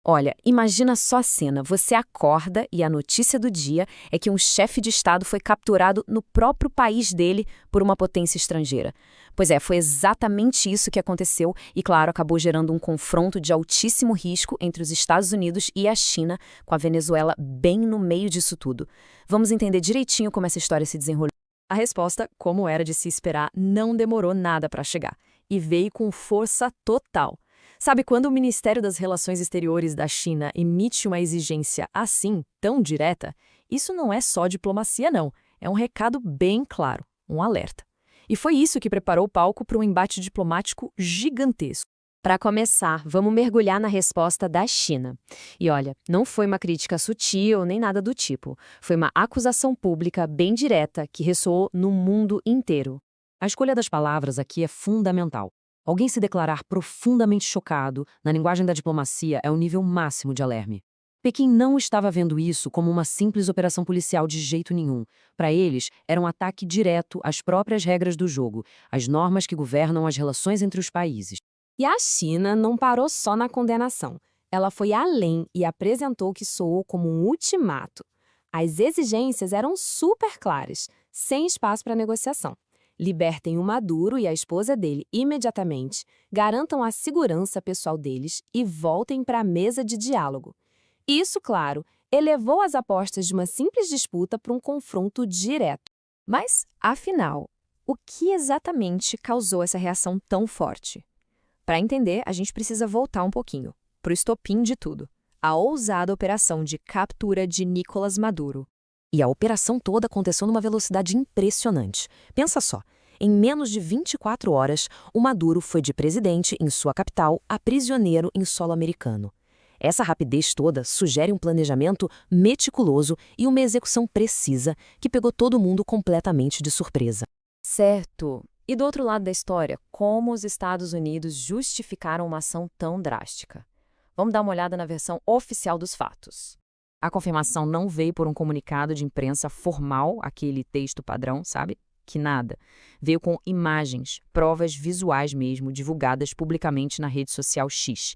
Olha, imagina só a cena. Você acorda e a notícia do dia é que um chefe de Estado foi capturado no próprio país dele por uma potência estrangeira. Pois é, foi exatamente isso que aconteceu e, claro, acabou gerando um confronto de altíssimo risco entre os Estados Unidos e a China, com a Venezuela bem no meio disso tudo. Vamos entender direitinho como essa história se desenrolou. A resposta, como era de se esperar, não demorou nada para chegar e veio com força total. Sabe quando o Ministério das Relações Exteriores da China emite uma exigência assim, tão direta? Isso não é só diplomacia, não. É um recado bem claro, um alerta. E foi isso que preparou o palco para um embate diplomático gigantesco. Para começar, vamos mergulhar na resposta da China. E olha, não foi uma crítica sutil nem nada do tipo. Foi uma acusação pública bem direta que ressoou no mundo inteiro. A escolha das palavras aqui é fundamental. Alguém se declarar profundamente chocado, na linguagem da diplomacia, é o nível máximo de alarme. Pequim não estava vendo isso como uma simples operação policial de jeito nenhum. Para eles, era um ataque direto às próprias regras do jogo, às normas que governam as relações entre os países. E a China não parou só na condenação. Ela foi além e apresentou o que soou como um ultimato. As exigências eram super claras, sem espaço para negociação. Libertem o Maduro e a esposa dele imediatamente, garantam a segurança pessoal deles e voltem para a mesa de diálogo. Isso, claro, elevou as apostas de uma simples disputa para um confronto direto. Mas, afinal, o que exatamente causou essa reação tão forte? Para entender, a gente precisa voltar um pouquinho, para o estopim de tudo. A ousada operação de captura de Nicolás Maduro. E a operação toda aconteceu numa velocidade impressionante. Pensa só, em menos de 24 horas, o Maduro foi de presidente em sua capital a prisioneiro em solo americano. Essa rapidez toda sugere um planejamento meticuloso e uma execução precisa que pegou todo mundo completamente de surpresa. Certo. E do outro lado da história, como os Estados Unidos justificaram uma ação tão drástica? Vamos dar uma olhada na versão oficial dos fatos. A confirmação não veio por um comunicado de imprensa formal, aquele texto padrão, sabe? Que nada. Veio com imagens, provas visuais mesmo, divulgadas publicamente na rede social X.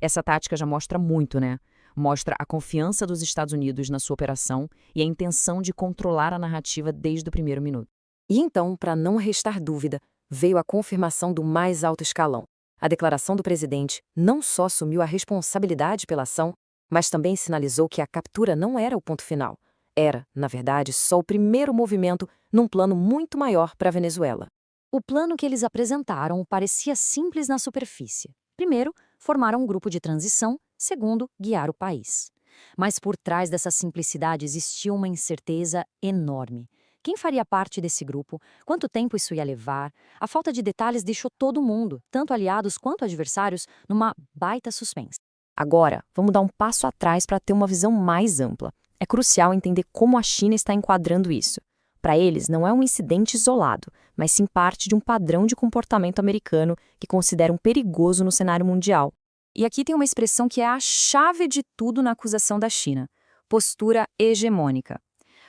Essa tática já mostra muito, né? Mostra a confiança dos Estados Unidos na sua operação e a intenção de controlar a narrativa desde o primeiro minuto. E então, para não restar dúvida, veio a confirmação do mais alto escalão. A declaração do presidente não só assumiu a responsabilidade pela ação, mas também sinalizou que a captura não era o ponto final. Era, na verdade, só o primeiro movimento num plano muito maior para a Venezuela. O plano que eles apresentaram parecia simples na superfície. Primeiro, formar um grupo de transição. Segundo, guiar o país. Mas por trás dessa simplicidade existia uma incerteza enorme. Quem faria parte desse grupo? Quanto tempo isso ia levar? A falta de detalhes deixou todo mundo, tanto aliados quanto adversários, numa baita suspense. Agora, vamos dar um passo atrás para ter uma visão mais ampla. É crucial entender como a China está enquadrando isso. Para eles, não é um incidente isolado, mas sim parte de um padrão de comportamento americano que consideram perigoso no cenário mundial. E aqui tem uma expressão que é a chave de tudo na acusação da China: postura hegemônica.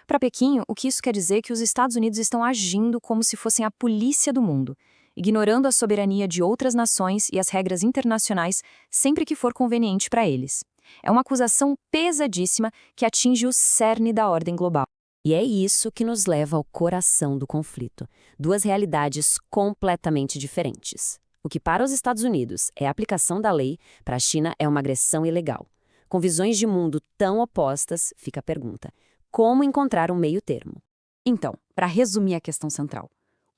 Para Pequim, o que isso quer dizer é que os Estados Unidos estão agindo como se fossem a polícia do mundo, ignorando a soberania de outras nações e as regras internacionais sempre que for conveniente para eles. É uma acusação pesadíssima que atinge o cerne da ordem global. E é isso que nos leva ao coração do conflito. Duas realidades completamente diferentes. O que para os Estados Unidos é a aplicação da lei, para a China é uma agressão ilegal. Com visões de mundo tão opostas, fica a pergunta: como encontrar um meio termo? Então, para resumir a questão central,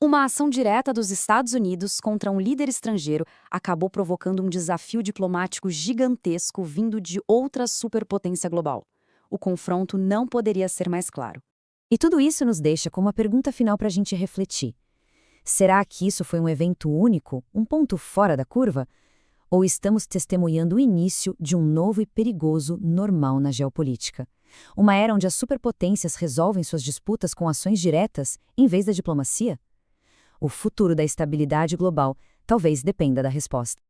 uma ação direta dos Estados Unidos contra um líder estrangeiro acabou provocando um desafio diplomático gigantesco vindo de outra superpotência global. O confronto não poderia ser mais claro. E tudo isso nos deixa com uma pergunta final para a gente refletir. Será que isso foi um evento único, um ponto fora da curva? Ou estamos testemunhando o início de um novo e perigoso normal na geopolítica? Uma era onde as superpotências resolvem suas disputas com ações diretas, em vez da diplomacia? O futuro da estabilidade global talvez dependa da resposta.